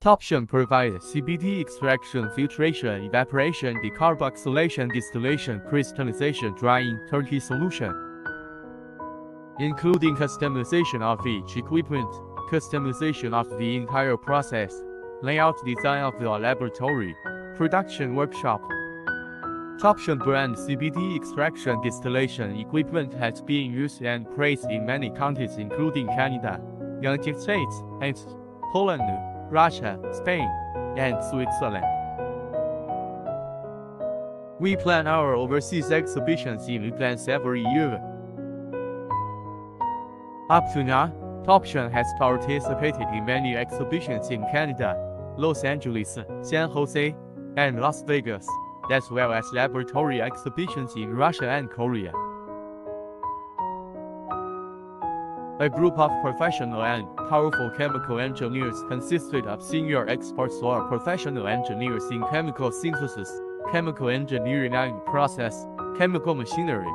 Option provides CBD extraction, filtration, evaporation, decarboxylation, distillation, crystallization, drying, turnkey solution, including customization of each equipment, customization of the entire process, layout design of the laboratory, production workshop. Option brand CBD extraction distillation equipment has been used and praised in many countries including Canada, United States, and Poland, Russia, Spain, and Switzerland. We plan our overseas exhibitions in advance every year. Up to now, Option has participated in many exhibitions in Canada, Los Angeles, San Jose, and Las Vegas, as well as laboratory exhibitions in Russia and Korea. A group of professional and powerful chemical engineers consisted of senior experts or professional engineers in chemical synthesis, chemical engineering and process, chemical machinery,